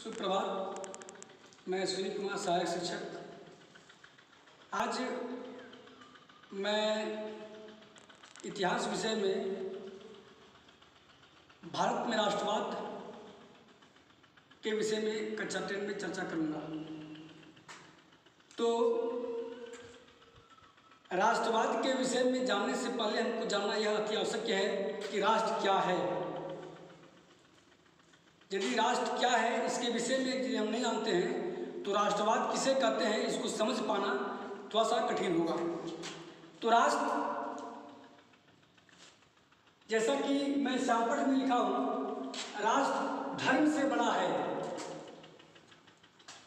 सुप्रभात। मैं सुनील कुमार, सहायक शिक्षक। आज मैं इतिहास विषय में भारत में राष्ट्रवाद के विषय में कक्षा 10 में चर्चा करूंगा। तो राष्ट्रवाद के विषय में जानने से पहले हमको जानना यह अति आवश्यक है कि राष्ट्र क्या है। यदि राष्ट्र क्या है इसके विषय में यदि हम नहीं जानते हैं तो राष्ट्रवाद किसे कहते हैं इसको समझ पाना थोड़ा सा कठिन होगा। तो राष्ट्र, जैसा कि मैं शापट में लिखा हूं, राष्ट्र धर्म से बड़ा है।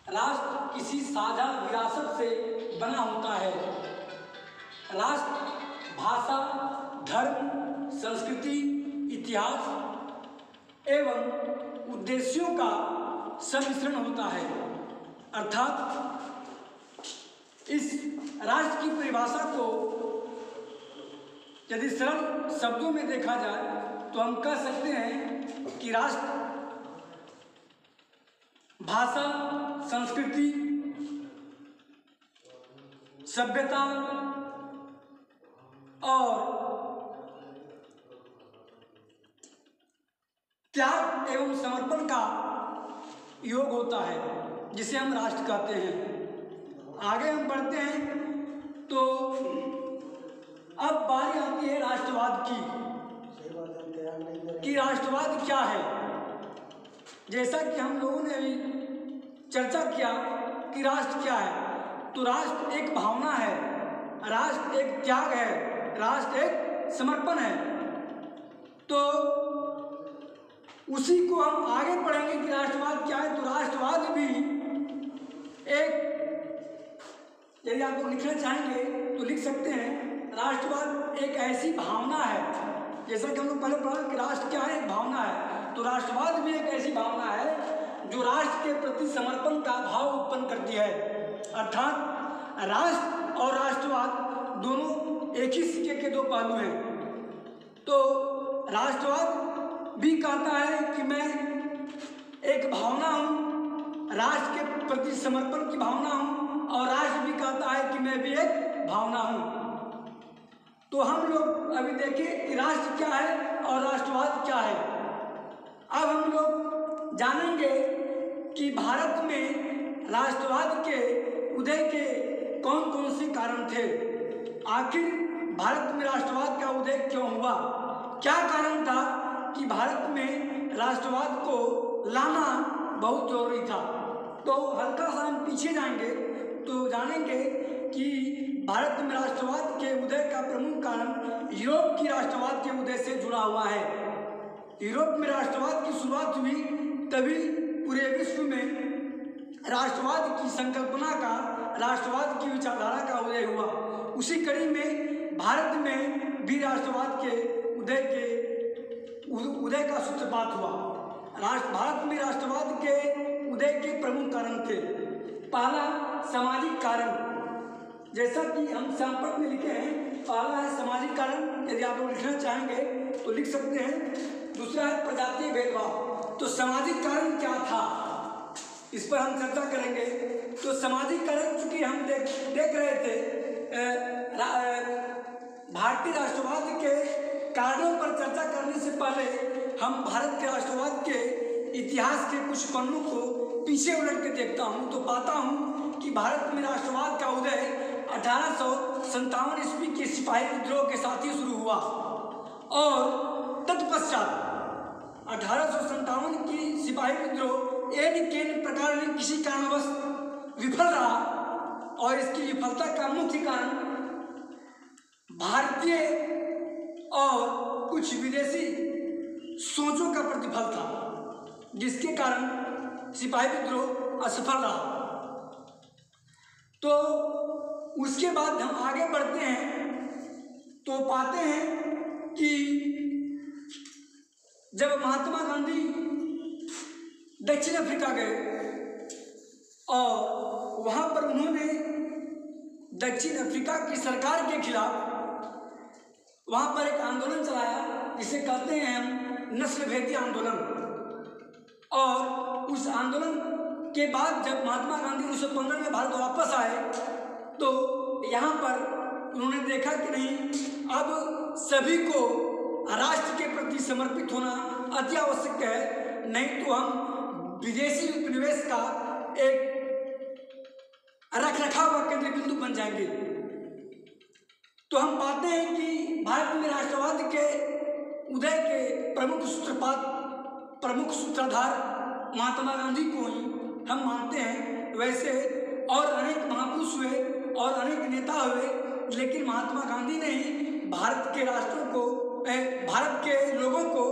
राष्ट्र किसी साझा विरासत से बना होता है। राष्ट्र भाषा, धर्म, संस्कृति, इतिहास एवं उद्देश्यों का सम्मिश्रण होता है। अर्थात इस राष्ट्र की परिभाषा को यदि सरल शब्दों में देखा जाए तो हम कह सकते हैं कि राष्ट्र भाषा, संस्कृति, सभ्यता और त्याग एवं समर्पण का योग होता है, जिसे हम राष्ट्र कहते हैं। आगे हम बढ़ते हैं तो अब बारी आती है राष्ट्रवाद की कि राष्ट्रवाद क्या है। जैसा कि हम लोगों ने अभी चर्चा किया कि राष्ट्र क्या है, तो राष्ट्र एक भावना है, राष्ट्र एक त्याग है, राष्ट्र एक समर्पण है। तो उसी को हम आगे पढ़ेंगे कि राष्ट्रवाद क्या है। तो राष्ट्रवाद भी एक, यदि आप लोग लिखना चाहेंगे तो लिख सकते हैं, राष्ट्रवाद एक ऐसी भावना है, जैसा कि हम लोग पहले पढ़ा कि राष्ट्र क्या है, एक भावना है। तो राष्ट्रवाद भी एक ऐसी भावना है जो राष्ट्र के प्रति समर्पण का भाव उत्पन्न करती है। अर्थात राष्ट्र और राष्ट्रवाद दोनों एक ही सिक्के के दो पहलू हैं। तो राष्ट्रवाद भी कहता है कि मैं एक भावना हूँ, राष्ट्र के प्रति समर्पण की भावना हूँ, और राष्ट्र भी कहता है कि मैं भी एक भावना हूँ। तो हम लोग अभी देखें कि राष्ट्र क्या है और राष्ट्रवाद क्या है। अब हम लोग जानेंगे कि भारत में राष्ट्रवाद के उदय के कौन कौन से कारण थे। आखिर भारत में राष्ट्रवाद का उदय क्यों हुआ, क्या कारण था कि भारत में राष्ट्रवाद को लाना बहुत जरूरी था। तो हल्का सा हम पीछे जाएंगे तो जानेंगे कि भारत में राष्ट्रवाद के उदय का प्रमुख कारण यूरोप की राष्ट्रवाद के उदय से जुड़ा हुआ है। यूरोप में राष्ट्रवाद की शुरुआत हुई तभी पूरे विश्व में राष्ट्रवाद की संकल्पना का, राष्ट्रवाद की विचारधारा का उदय हुआ। उसी कड़ी में भारत में भी राष्ट्रवाद के उदय का सूत्रपात हुआ। भारत में राष्ट्रवाद के उदय के प्रमुख कारण थे। पहला सामाजिक कारण, जैसा कि हम शापट में लिखे हैं, पहला है सामाजिक कारण, यदि आप लोग लिखना चाहेंगे तो लिख सकते हैं। दूसरा है प्रजातीय भेदभाव। तो सामाजिक कारण क्या था, इस पर हम चर्चा करेंगे। तो सामाजिक कारण चूंकि हम देख रहे थे, भारतीय राष्ट्रवाद के कारणों पर चर्चा करने से पहले हम भारत के राष्ट्रवाद के इतिहास के कुछ पन्नों को पीछे उलट के देखता हूं तो पाता हूं कि भारत में राष्ट्रवाद का उदय 1857 ईस्वी के सिपाही विद्रोह के साथ ही शुरू हुआ, और तत्पश्चात 1857 की सिपाही विद्रोह एन प्रकार में किसी कारणवश विफल रहा, और इसकी विफलता का मुख्य कारण भारतीय और कुछ विदेशी सोचों का प्रतिफल था, जिसके कारण सिपाही विद्रोह असफल रहा। तो उसके बाद हम आगे बढ़ते हैं तो पाते हैं कि जब महात्मा गांधी दक्षिण अफ्रीका गए और वहां पर उन्होंने दक्षिण अफ्रीका की सरकार के खिलाफ वहां पर एक आंदोलन चलाया, जिसे कहते हैं हम नस्ल भेदी आंदोलन। और उस आंदोलन के बाद जब महात्मा गांधी 1915 में भारत वापस आए तो यहाँ पर उन्होंने देखा कि नहीं, अब सभी को राष्ट्र के प्रति समर्पित होना अति आवश्यक है, नहीं तो हम विदेशी उपनिवेश का एक रखरखाव का केंद्र बिंदु बन जाएंगे। तो हम पाते हैं कि भारत में राष्ट्रवाद के उदय के प्रमुख सूत्रधार महात्मा गांधी को ही हम मानते हैं। वैसे और अनेक महापुरुष हुए और अनेक नेता हुए, लेकिन महात्मा गांधी ने ही भारत के भारत के लोगों को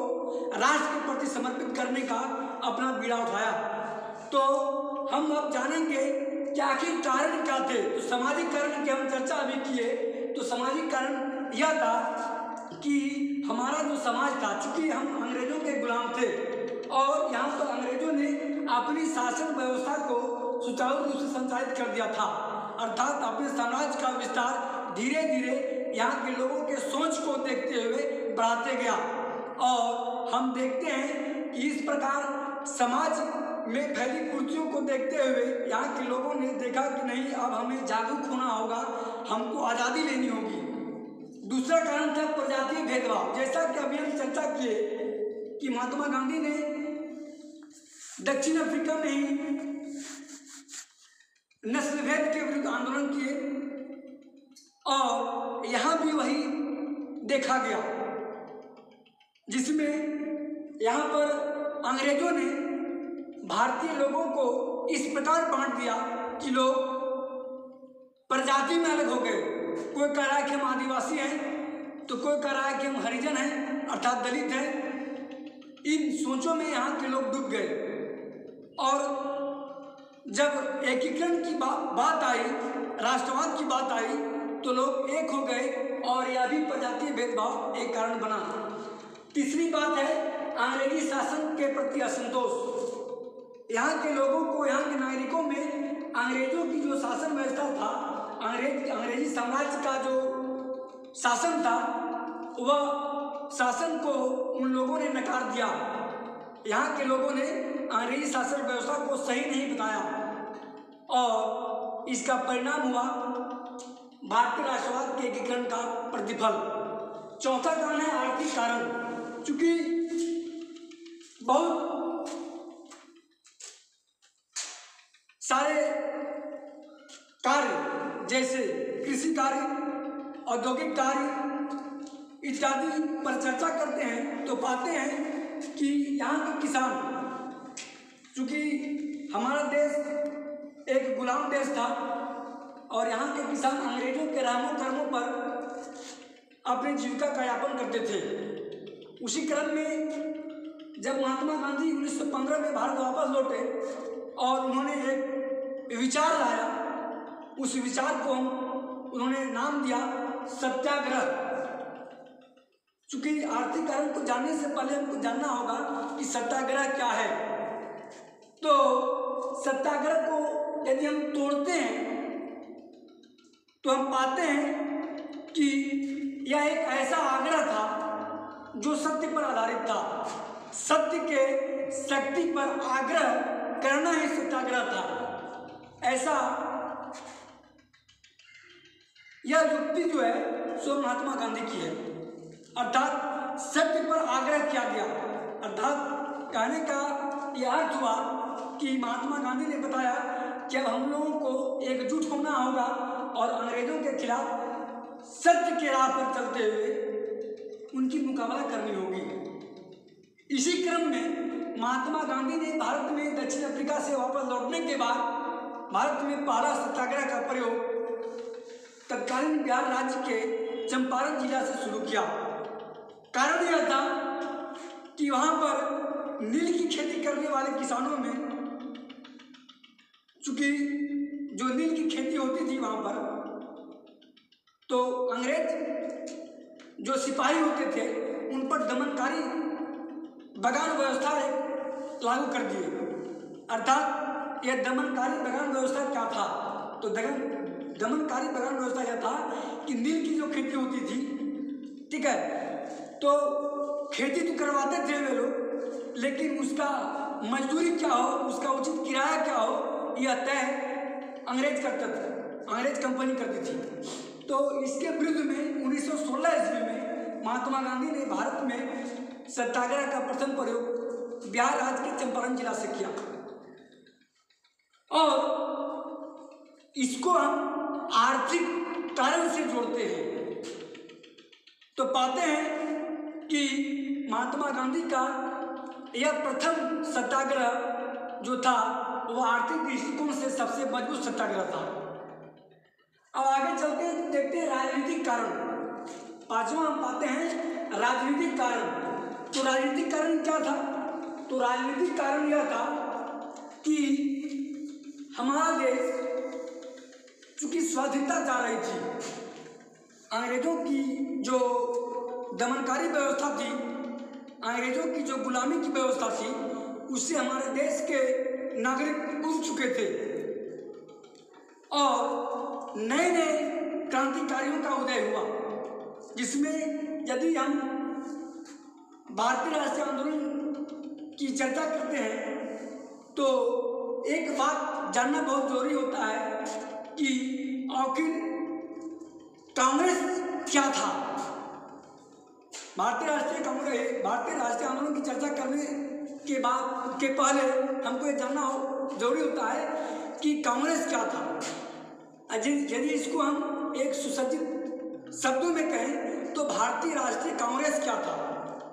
राष्ट्र के प्रति समर्पित करने का अपना बीड़ा उठाया। तो हम अब जानेंगे कि आखिर कारण क्या थे। तो सामाजिक कारण की हम चर्चा अभी किए, तो सामाजिक कारण यह था कि हमारा जो समाज था, चूंकि हम अंग्रेजों के गुलाम थे और यहाँ पर अंग्रेजों ने अपनी शासन व्यवस्था को सुचारू रूप से संचालित कर दिया था, अर्थात अपने साम्राज्य का विस्तार धीरे धीरे यहाँ के लोगों के सोच को देखते हुए बढ़ाते गया। और हम देखते हैं कि इस प्रकार समाज में फैली कुर्सियों को देखते हुए यहाँ के लोगों ने देखा कि नहीं, अब हमें जागरूक होना होगा, हमको आज़ादी लेनी होगी। दूसरा कारण था प्रजातीय भेदभाव। जैसा कि अभी हम चर्चा किए कि महात्मा गांधी ने दक्षिण अफ्रीका में ही नस्लभेद के विरुद्ध आंदोलन किए और यहाँ भी वही देखा गया, जिसमें यहाँ पर अंग्रेजों ने भारतीय लोगों को इस प्रकार बांट दिया कि लोग प्रजाति में अलग हो गए। कोई कह रहा है कि हम आदिवासी हैं, तो कोई कह रहा है कि हम हरिजन हैं अर्थात दलित हैं। इन सोचों में यहाँ के लोग डूब गए और जब एकीकरण की बात आई, राष्ट्रवाद की बात आई, तो लोग एक हो गए और यह भी प्रजातीय भेदभाव एक कारण बना। तीसरी बात है अंग्रेजी शासन के प्रति असंतोष। यहाँ के लोगों को, यहाँ के नागरिकों में अंग्रेजों की जो शासन व्यवस्था था, अंग्रेजी साम्राज्य का जो शासन था, वह शासन को उन लोगों ने नकार दिया। यहाँ के लोगों ने अंग्रेजी शासन व्यवस्था को सही नहीं बताया और इसका परिणाम हुआ भारतीय राष्ट्रवाद के एकीकरण का प्रतिफल। चौथा कारण है आर्थिक कारण। चूंकि बहुत सारे कार्य जैसे कृषि कार्य, औद्योगिक कार्य इत्यादि पर चर्चा करते हैं तो पाते हैं कि यहाँ के किसान, चूँकि हमारा देश एक गुलाम देश था और यहाँ के किसान अंग्रेजों के रहमो कर्मों पर अपनी जीविका का यापन करते थे। उसी क्रम में जब महात्मा गांधी 1915 में भारत वापस लौटे और उन्होंने एक विचार लाया, उस विचार को उन्होंने नाम दिया सत्याग्रह। चूंकि आर्थिक कारण को जानने से पहले हमको जानना होगा कि सत्याग्रह क्या है। तो सत्याग्रह को यदि हम तोड़ते हैं तो हम पाते हैं कि यह एक ऐसा आग्रह था जो सत्य पर आधारित था। सत्य के शक्ति पर आग्रह करना ही सत्याग्रह था। ऐसा यह युक्ति जो है सो महात्मा गांधी की है, अर्थात सत्य पर आग्रह किया गया। अर्थात कहने का यह अर्थ हुआ कि महात्मा गांधी ने बताया कि अब हम लोगों को एकजुट होना होगा और अंग्रेजों के खिलाफ सत्य के राह पर चलते हुए उनकी मुकाबला करनी होगी। इसी क्रम में महात्मा गांधी ने भारत में दक्षिण अफ्रीका से वापस लौटने के बाद भारत में पहला सत्याग्रह का प्रयोग तत्कालीन बिहार राज्य के चंपारण जिला से शुरू किया। कारण यह था कि वहाँ पर नील की खेती करने वाले किसानों में, चूंकि जो नील की खेती होती थी वहाँ पर, तो अंग्रेज जो सिपाही होते थे उन पर दमनकारी बगान व्यवस्था लागू कर दिए। अर्थात यह दमनकारी बगान व्यवस्था क्या था? तो दमनकारी बगान व्यवस्था यह था कि नील की जो खेती होती थी, ठीक है, तो खेती तो करवाते थे वे लोग, लेकिन उसका मजदूरी क्या हो, उसका उचित किराया क्या हो, यह तय अंग्रेज करता था, अंग्रेज कंपनी करती थी। तो इसके विरुद्ध में 1916 ईस्वी में महात्मा गांधी ने भारत में सत्याग्रह का प्रथम प्रयोग बिहार राज्य के चंपारण जिला से किया। और इसको हम आर्थिक कारण से जोड़ते हैं तो पाते हैं कि महात्मा गांधी का यह प्रथम सत्याग्रह जो था वह आर्थिक दृष्टिकोण से सबसे मजबूत सत्याग्रह था। अब आगे चलते हैं, देखते हैं राजनीतिक कारण। पांचवा हम पाते हैं राजनीतिक कारण। तो राजनीतिक कारण क्या था? तो राजनीतिक कारण यह था कि हमारा देश चूंकि स्वाधीनता जा रही थी, अंग्रेजों की जो दमनकारी व्यवस्था थी, अंग्रेजों की जो गुलामी की व्यवस्था थी, उससे हमारे देश के नागरिक उब चुके थे और नए नए क्रांतिकारियों का उदय हुआ, जिसमें यदि हम भारतीय राष्ट्रीय आंदोलन की चर्चा करते हैं तो एक बात जानना बहुत जरूरी होता है कि आखिर कांग्रेस क्या था। भारतीय राष्ट्रीय आंदोलन की चर्चा करने के पहले हमको ये जानना जरूरी होता है कि कांग्रेस क्या था। यदि इसको हम एक सुसज्जित शब्दों में कहें तो भारतीय राष्ट्रीय कांग्रेस क्या था?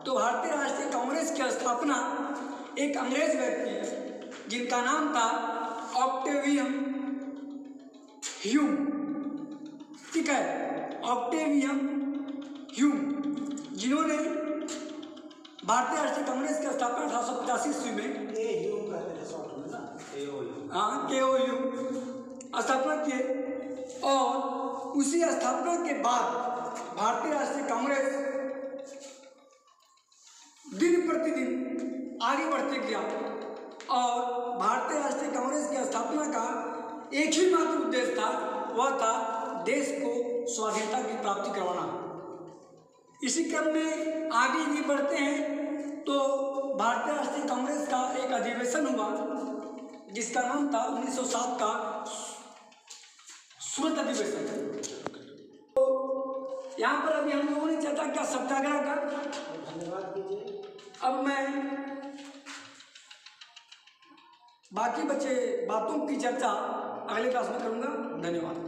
तो भारतीय राष्ट्रीय कांग्रेस की स्थापना एक अंग्रेज व्यक्ति जिनका नाम था ऑक्टेवियन ह्यूम, ठीक है, ऑक्टेवियन ह्यूम, जिन्होंने भारतीय राष्ट्रीय कांग्रेस की स्थापना 1885 ईस्वी में KOU स्थापना किए और उसी स्थापना के बाद भारतीय राष्ट्रीय कांग्रेस दिन प्रतिदिन आगे बढ़ते गया और भारतीय राष्ट्रीय कांग्रेस की स्थापना का एक ही मात्र उद्देश्य था, वह था देश को स्वाधीनता की प्राप्ति करवाना। इसी क्रम में आगे भी बढ़ते हैं तो भारतीय राष्ट्रीय कांग्रेस का एक अधिवेशन हुआ जिसका नाम था 1907 का सूरत अधिवेशन। तो यहाँ पर अभी हम लोगों ने चर्चा किया सत्याग्रह का। धन्यवाद कीजिए। अब मैं बाकी बचे बातों की चर्चा अगले क्लास में करूँगा। धन्यवाद।